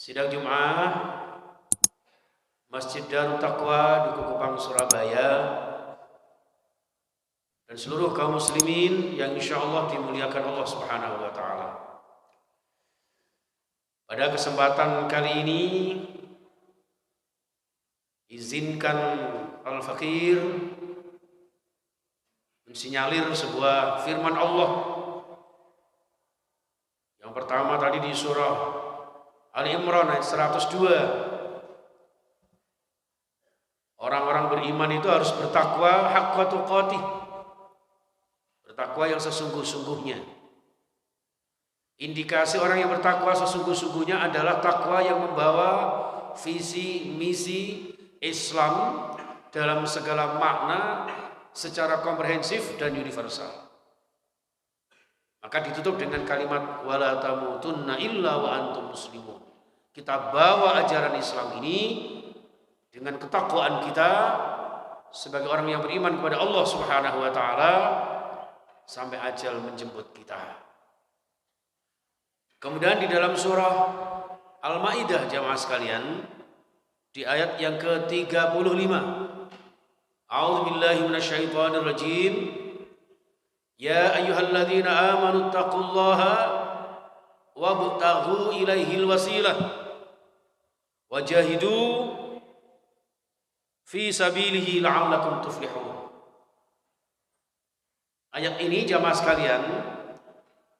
Sidang Jum'ah Masjid Darut Taqwa Duku Kupang, Surabaya, dan seluruh kaum muslimin yang insyaallah dimuliakan Allah Subhanahu wa taala. Pada kesempatan kali ini izinkan Al-Fakir mensinyalir sebuah firman Allah. Yang pertama tadi di surah Ali Imran ayat 102. Orang-orang beriman itu harus bertakwa haqqa tuqatih, bertakwa yang sesungguh-sungguhnya. Indikasi orang yang bertakwa sesungguh-sungguhnya adalah takwa yang membawa visi misi Islam dalam segala makna secara komprehensif dan universal. Maka ditutup dengan kalimat wala tamutunna illa wa antum muslimun. Kita bawa ajaran Islam ini dengan ketakwaan kita sebagai orang yang beriman kepada Allah Subhanahu wa taala sampai ajal menjemput kita. Kemudian di dalam surah Al-Maidah jamaah sekalian di ayat yang ke-35, A'udzubillahi minasyaitonir rajim. Ya ayyuhalladzina amanu taqullaha wabtaghu ilaihil wasilah wajahidu fi sabilihi la'allakum tuflihun. Ayat ini jamaah sekalian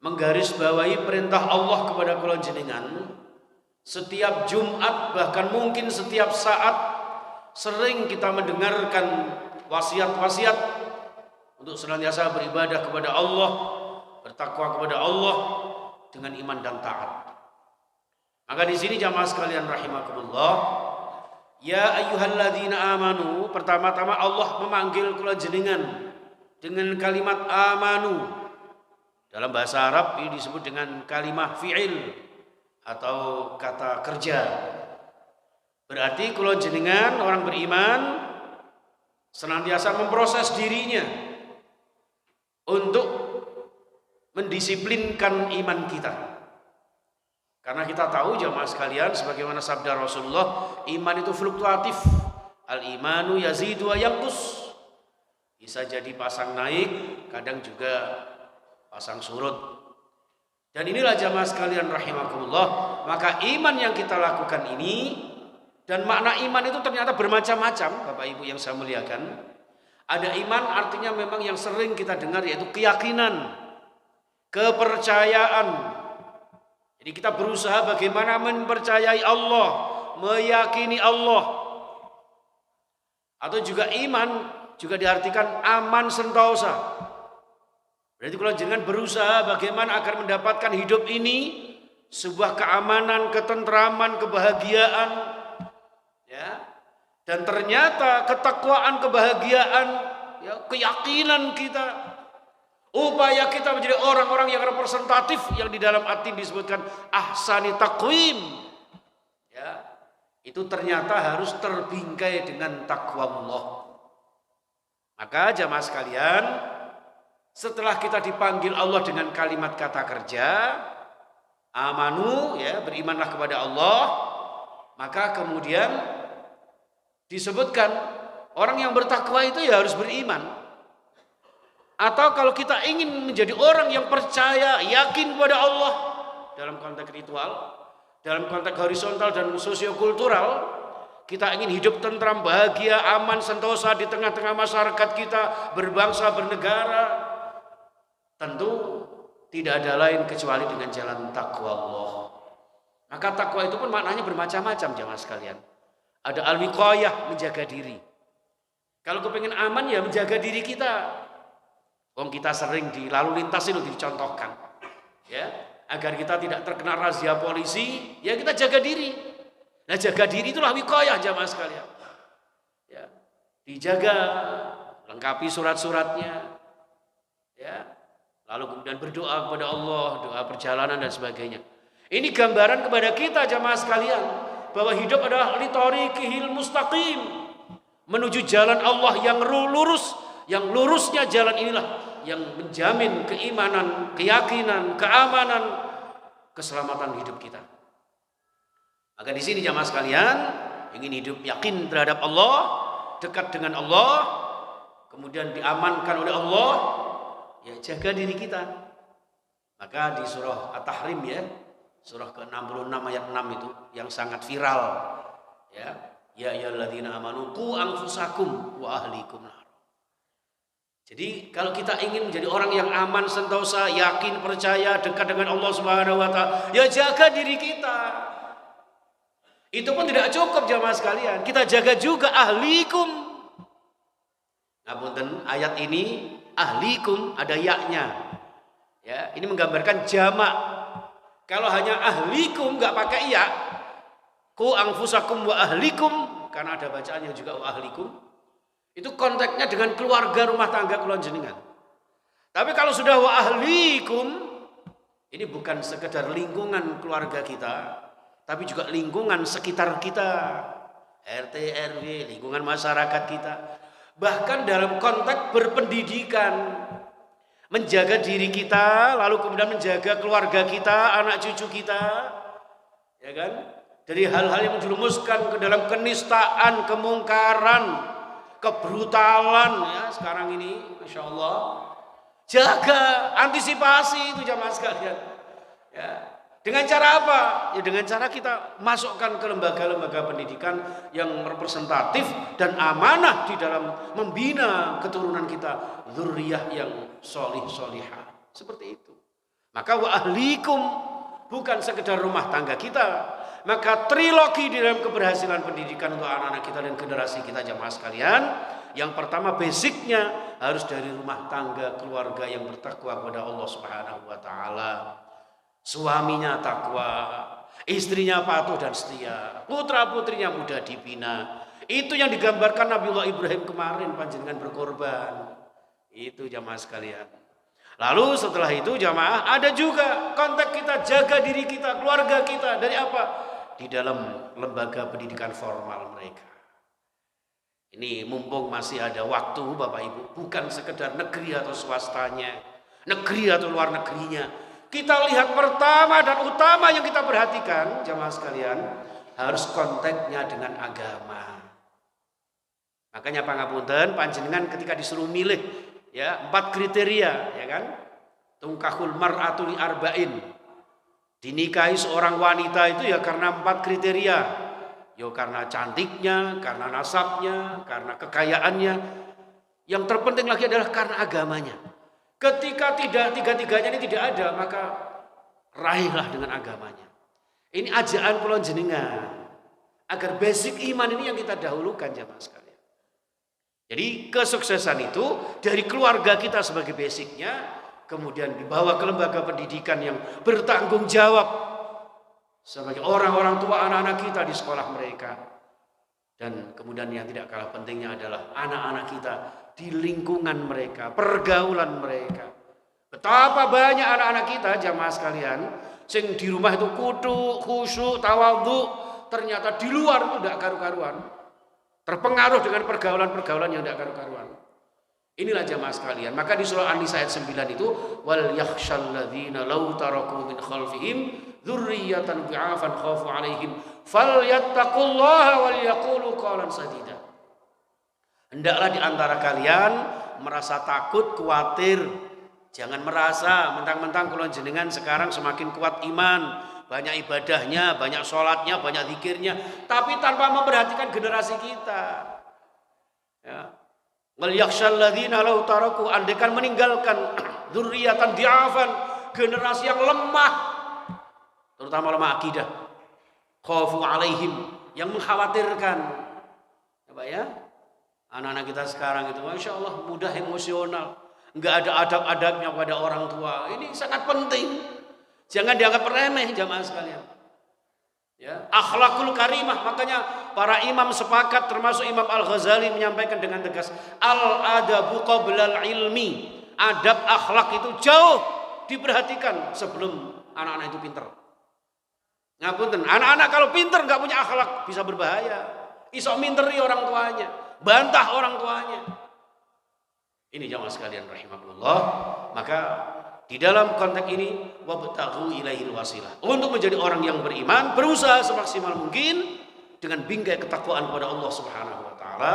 menggarisbawahi perintah Allah kepada kula jenengan. Setiap Jumat, bahkan mungkin setiap saat, sering kita mendengarkan wasiat-wasiat untuk senantiasa beribadah kepada Allah, bertakwa kepada Allah dengan iman dan taat. Maka di sini jamaah sekalian rahimakumullah, ya ayyuhalladzina amanu, pertama-tama Allah memanggil kula jenengan dengan kalimat amanu. Dalam bahasa Arab ini disebut dengan kalimah fi'il atau kata kerja. Berarti kula jenengan orang beriman senantiasa memproses dirinya untuk mendisiplinkan iman kita. Karena kita tahu jamaah sekalian, sebagaimana sabda Rasulullah, iman itu fluktuatif. Al-imanu yazidu wa yanqus. Bisa jadi pasang naik, kadang juga pasang surut. Dan inilah jamaah sekalian rahimakumullah, maka iman yang kita lakukan ini, dan makna iman itu ternyata bermacam-macam, Bapak Ibu yang saya muliakan. Ada iman artinya memang yang sering kita dengar, yaitu keyakinan, kepercayaan. Jadi kita berusaha bagaimana mempercayai Allah, meyakini Allah. Atau juga iman juga diartikan aman sentosa. Berarti kalau jangan berusaha bagaimana agar mendapatkan hidup ini sebuah keamanan, ketentraman, kebahagiaan, ya. Dan ternyata ketakwaan, kebahagiaan, ya, keyakinan kita, upaya kita menjadi orang-orang yang representatif yang di dalam arti disebutkan ahsani taqwim, ya, itu ternyata harus terbingkai dengan takwa Allah. Maka jamaah sekalian, setelah kita dipanggil Allah dengan kalimat kata kerja amanu, ya, berimanlah kepada Allah, maka kemudian disebutkan orang yang bertakwa itu ya harus beriman. Atau kalau kita ingin menjadi orang yang percaya, yakin kepada Allah dalam konteks ritual, dalam konteks horizontal dan sosiokultural, kita ingin hidup tentram, bahagia, aman, sentosa di tengah-tengah masyarakat kita, berbangsa, bernegara, tentu tidak ada lain kecuali dengan jalan takwa Allah. Maka takwa itu pun maknanya bermacam-macam jamaah sekalian. Ada al-wiqayah, menjaga diri. Kalau kepengen aman ya menjaga diri kita. Kita sering di lalu lintas itu dicontohkan, ya, agar kita tidak terkena razia polisi, ya kita jaga diri. Nah, jaga diri itulah wiqayah jamaah sekalian. Ya, dijaga, lengkapi surat-suratnya, ya, lalu kemudian berdoa kepada Allah, doa perjalanan dan sebagainya. Ini gambaran kepada kita jamaah sekalian bahwa hidup adalah li thariqihil mustaqim, menuju jalan Allah yang lurus. Yang lurusnya jalan inilah yang menjamin keimanan, keyakinan, keamanan, keselamatan hidup kita. Maka di sini jamaah sekalian, ingin hidup yakin terhadap Allah, dekat dengan Allah, kemudian diamankan oleh Allah, ya jaga diri kita. Maka di surah At-Tahrim ya, surah ke-66 ayat 6 itu yang sangat viral ya, ya ayyuhalladzina amanu qu anfusakum wa ahlikum nar. Jadi kalau kita ingin menjadi orang yang aman, sentosa, yakin, percaya, dekat dengan Allah Subhanahu wa taala, ya jaga diri kita. Itu pun tidak cukup jamaah sekalian, kita jaga juga ahlikum. Ngapunten, ayat ini ahlikum ada yaknya. Ya, ini menggambarkan jamak. Kalau hanya ahlikum nggak pakai ya, ku anfusakum wa ahlikum, karena ada bacaannya juga wa ahlikum. Itu konteksnya dengan keluarga rumah tangga kula jenengan. Tapi kalau sudah wa ahlikum, ini bukan sekedar lingkungan keluarga kita, tapi juga lingkungan sekitar kita, RT, RW, lingkungan masyarakat kita. Bahkan dalam konteks berpendidikan, menjaga diri kita, lalu kemudian menjaga keluarga kita, anak cucu kita, ya kan? Dari hal-hal yang menjerumuskan ke dalam kenistaan, kemungkaran, kebrutalan ya sekarang ini, masya Allah. Jaga, antisipasi itu jamaah sekalian. Ya. Dengan cara apa? Ya dengan cara kita masukkan ke lembaga-lembaga pendidikan yang representatif dan amanah di dalam membina keturunan kita, dzurriyyah yang sholih-sholihah. Seperti itu. Maka wa ahlikum bukan sekedar rumah tangga kita, maka trilogi di dalam keberhasilan pendidikan untuk anak-anak kita dan generasi kita jamaah sekalian. Yang pertama basicnya harus dari rumah tangga keluarga yang bertakwa kepada Allah Subhanahu wa taala. Suaminya takwa, istrinya patuh dan setia, putra-putrinya mudah dibina. Itu yang digambarkan Nabiullah Ibrahim kemarin panjenengan berkorban. Itu jamaah sekalian. Lalu setelah itu jamaah ada juga konteks kita jaga diri kita, keluarga kita dari apa? Di dalam lembaga pendidikan formal mereka. Ini mumpung masih ada waktu Bapak Ibu, bukan sekedar negeri atau swastanya, negeri atau luar negerinya. Kita lihat pertama dan utama yang kita perhatikan jamaah sekalian, harus konteksnya dengan agama. Makanya pangapunten panjenengan ketika disuruh milih ya 4 kriteria ya kan, tungkahul mar'atu li arba'in, dinikahi seorang wanita itu ya karena 4 kriteria, ya karena cantiknya, karena nasabnya, karena kekayaannya, yang terpenting lagi adalah karena agamanya. Ketika tidak tiga-tiganya ini tidak ada, maka raihlah dengan agamanya. Ini ajaan kula jenengan agar basic iman ini yang kita dahulukan jamaah sekalian. Jadi kesuksesan itu dari keluarga kita sebagai basicnya, kemudian dibawa ke lembaga pendidikan yang bertanggung jawab sebagai orang-orang tua anak-anak kita di sekolah mereka. Dan kemudian yang tidak kalah pentingnya adalah anak-anak kita di lingkungan mereka, pergaulan mereka. Betapa banyak anak-anak kita jamaah sekalian sing di rumah itu kudu, khusyuk, tawadhu, ternyata di luar itu tidak karu-karuan. Terpengaruh dengan pergaulan-pergaulan yang tidak karu-karuan. Inilah jamaah sekalian. Maka di surah An-Nisa ayat 9 itu wal yakhshal ladzina law taraku min khalfihim dzurriyyatan bi'afan khafu 'alaihim falyattaqullaha wal yaqulu qawlan sadida. Hendaklah di antara kalian merasa takut, khawatir. Jangan merasa mentang-mentang kula jenengan sekarang semakin kuat iman, banyak ibadahnya, banyak sholatnya, banyak zikirnya, tapi tanpa memperhatikan generasi kita. Ya. Wal yakhshal ladzina law taraku, andaikan meninggalkan dzurriyyatan di'afan, generasi yang lemah, terutama lemah akidah. Khafu 'alaihim, yang mengkhawatirkan. Ya, Pak ya? Anak-anak kita sekarang itu masya Allah mudah emosional, nggak ada adab-adabnya pada orang tua. Ini sangat penting, jangan dianggap remeh jamaah sekalian. Ya, akhlakul karimah. Makanya para imam sepakat, termasuk Imam Al-Ghazali menyampaikan dengan tegas, al-adabu qablal ilmi. Adab akhlak itu jauh diperhatikan sebelum anak-anak itu pinter. Ngapunten, anak-anak kalau pinter nggak punya akhlak bisa berbahaya. Isok minteri orang tuanya, bantah orang tuanya. Ini jamaah sekalian rahimakumullah. Maka Di dalam konteks ini wabtaghu ilaihil wasilah. Untuk menjadi orang yang beriman, berusaha semaksimal mungkin dengan bingkai ketakwaan kepada Allah Subhanahu wa taala,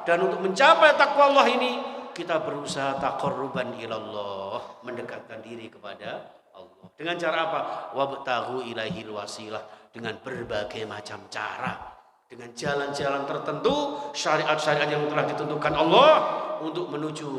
dan untuk mencapai takwa Allah ini kita berusaha taqarruban ilallah, mendekatkan diri kepada Allah. Dengan cara apa? Wabtaghu ilaihil wasilah, dengan berbagai macam cara, dengan jalan-jalan tertentu, syariat-syariat yang telah ditentukan Allah untuk menuju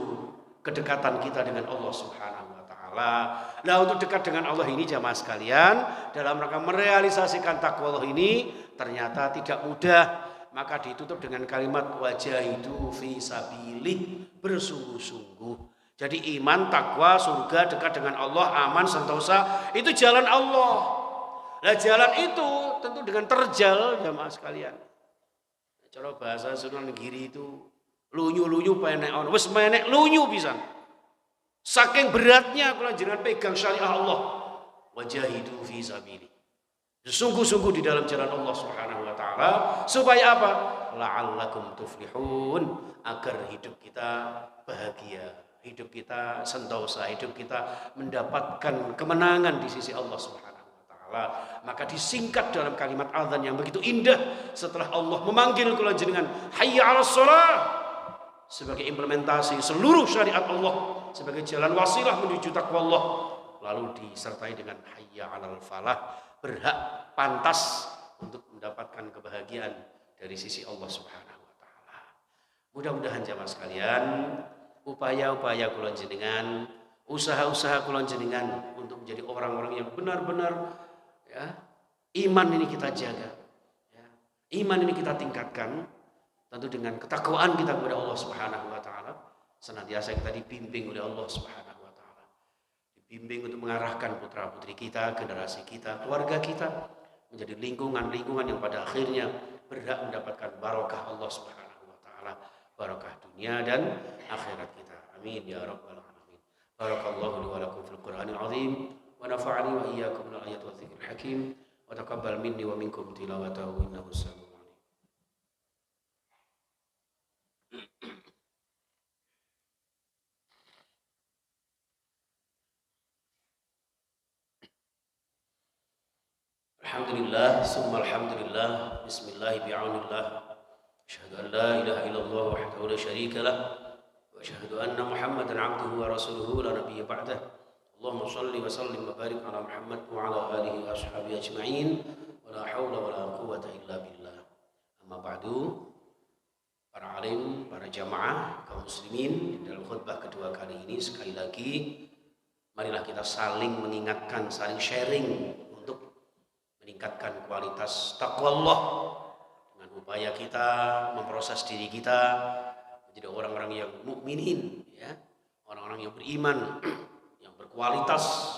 kedekatan kita dengan Allah Subhanahu wa taala. Nah, untuk dekat dengan Allah ini jamaah sekalian, dalam rangka merealisasikan takwa Allah ini ternyata tidak mudah. Maka ditutup dengan kalimat wajahidu fi sabilih, bersungguh-sungguh. Jadi iman, takwa, surga, dekat dengan Allah, aman, sentosa, itu jalan Allah. Nah, jalan itu tentu dengan terjal jamaah sekalian. Cara bahasa Sunan Giri itu lunyu-lunyu penek on, wis menek lunyu pisan. Saking beratnya kalau jenengan pegang syariat Allah. Wajahidu fi sabili. Sungguh-sungguh di dalam jalan Allah Subhanahu wa taala, supaya apa? La'allakum tuflihun, agar hidup kita bahagia, hidup kita sentosa, hidup kita mendapatkan kemenangan di sisi Allah Subhanahu wa taala. Maka disingkat dalam kalimat azan yang begitu indah, setelah Allah memanggil kula jenengan hayya 'alas shalah, sebagai implementasi seluruh syariat Allah, sebagai jalan wasilah menuju takwa Allah, lalu disertai dengan hayya 'alal falah, berhak, pantas untuk mendapatkan kebahagiaan dari sisi Allah Subhanahu wa taala. Mudah-mudahan jamaah sekalian, upaya-upaya kula jenengan, usaha-usaha kula jenengan untuk menjadi orang-orang yang benar-benar ya, iman ini kita jaga, ya, iman ini kita tingkatkan, tentu dengan ketakwaan kita kepada Allah Subhanahu wa taala. Senantiasa kita dibimbing oleh Allah Subhanahu wa taala. Dibimbing untuk mengarahkan putra-putri kita, generasi kita, keluarga kita menjadi lingkungan-lingkungan yang pada akhirnya berhak mendapatkan barokah Allah Subhanahu wa taala, barokah dunia dan akhirat kita. Amin ya rabbal alamin. Barakallahu li wa lakum fil Qur'anil azim wa nafa'ani wa iyyakum bil ayati wa dzikril hakim wa taqabbal minni wa minkum tilawatahu innahu sami'un. Alhamdulillah, summa alhamdulillah, bismillah bi'aunillah, asyhadu an la ilaha illallah wahdahu la syarika lah, wa asyhadu anna Muhammadan abduhu wa rasuluhu la nabiyya ba'dah. Allahumma shalli wa sallim wa barik ala Muhammad wa ala alihi wa ashabihi ajma'in, wa la hawla wa la quwwata illa billah. Amma ba'du, para alim, para jamaah, kaum muslimin, dalam khutbah kedua kali ini sekali lagi marilah kita saling mengingatkan, saling sharing untuk meningkatkan kualitas takwa Allah dengan upaya kita memproses diri kita menjadi orang-orang yang mukminin, ya, orang-orang yang beriman, yang berkualitas,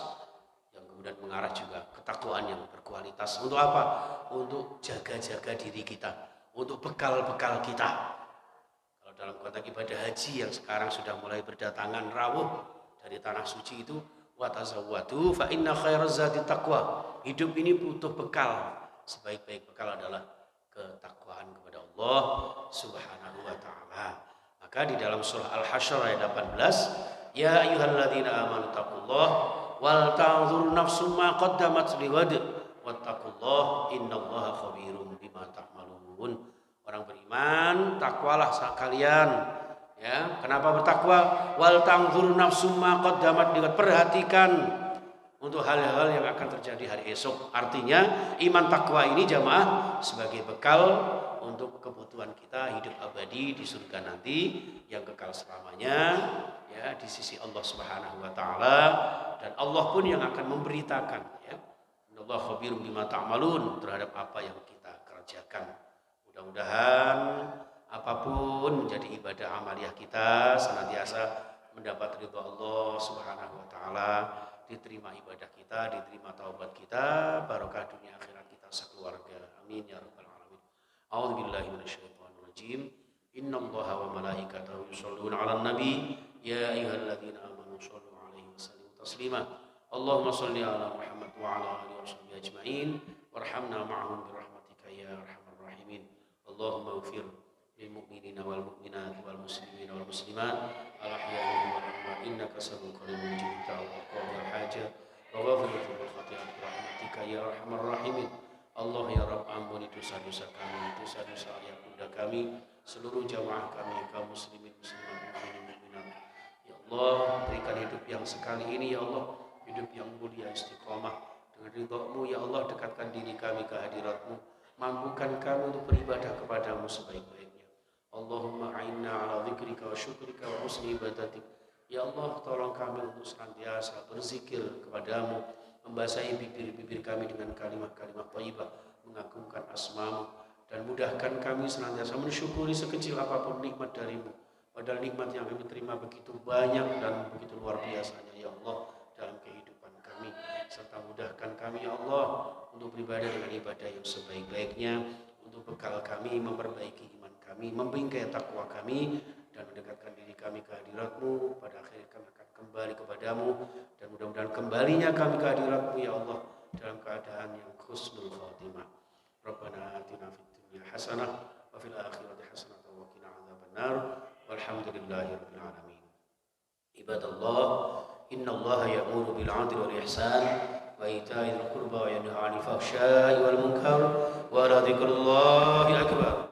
yang kemudian mengarah juga ketakwaan yang berkualitas. Untuk apa? Untuk jaga-jaga diri kita, untuk bekal-bekal kita. Kalau dalam konteks ibadah haji yang sekarang sudah mulai berdatangan rawuh dari tanah suci itu, wa tazawwadu fa inna khairaz zadi taqwa. Hidup ini butuh bekal. Sebaik-baik bekal adalah ketakwaan kepada Allah Subhanahu wa taala. Maka di dalam surah Al-Hasyr ayat 18, ya ayyuhalladzina amanu taqullah wal tanzur nafsum ma qaddamat lighad wattaqullaha innallaha khabirum bima ta'malun. Orang beriman, takwalah kalian. Ya, kenapa bertakwa? Wal tanzur nafsum ma qaddamat lighad, perhatikan untuk hal-hal yang akan terjadi hari esok. Artinya iman takwa ini jamaah sebagai bekal untuk kebutuhan kita hidup abadi di surga nanti yang kekal selamanya, ya, di sisi Allah Subhanahu wa taala, dan Allah pun yang akan memberitakan, ya, Allah khabirum bima ta'malun, terhadap apa yang kita kerjakan. Mudah-mudahan apapun menjadi ibadah amaliyah kita senantiasa mendapat ridha Allah Subhanahu wa taala, diterima ibadah kita, diterima taubat kita, barokah dunia akhirat kita sekeluarga. Amin ya rabbal alamin. A'udzubillahi minasyaitonir rajim. Innallaha wa malaikatahu yusholluna 'alan nabi ya ayyuhalladzina amanu shollu 'alaihi wa sallimu taslima. Allahumma shalli 'ala Muhammad wa 'ala alihi washabbihi ajma'in warhamna ma'ahum bi rahmatika ya arhamar rahimin. Allahumma ighfir lil mu'minina wal mu'minat wal muslimina wal muslimat al ahya'i minhum wal amwat innaka sami'un qaribun mujibud da'wat qadil hajat wa ghafirul dzunub khati'at rahmatika ya arhamar rahimin. Allah ya Rabb, ampuni dosa-dosa kami, dosa-dosa ayah bunda kami, seluruh jamaah kami, kaum muslimin muslimat mukminin mukminat. Ya Allah, berikan hidup yang sekali ini ya Allah, hidup yang mulia istiqomah dengan ridha-Mu ya Allah. Dekatkan diri kami ke hadirat-Mu, mampukan kami untuk beribadah kepadamu sebaik-baiknya. Allahumma a'inna ala dzikrika wa syukrika wa husni ibadatik. Ya Allah, tolong kami untuk senantiasa berzikir kepadamu, membasahi bibir-bibir kami dengan kalimat-kalimat thayyibah, mengagungkan asma-Mu, dan mudahkan kami senantiasa mensyukuri sekecil apapun nikmat dari-Mu. Padahal nikmat yang kami terima begitu banyak dan begitu luar biasanya ya Allah dalam kehidupan kami. Serta mudahkan kami ya Allah untuk beribadah dengan ibadah yang sebaik-baiknya, untuk bekal kami, memperbaiki iman kami, membingkai takwa kami, dan mendekatkan diri kami ke hadirat-Mu. Pada akhirnya kami akan kembali kepadamu, dan mudah-mudahan kembalinya kami ke hadirat-Mu ya Allah dalam keadaan yang husnul khatimah. Rabbana atina fid dunya hasanah wa fil akhirati hasanah wa qina adzabannar. Walhamdulillahi rabbil alamin. Ibadallah, innallaha ya'muru bil 'adli wal ihsan wa ita'i dzil qurba wa yanha 'anil fahsya'i wal munkar wa la dzikrullahi akbar.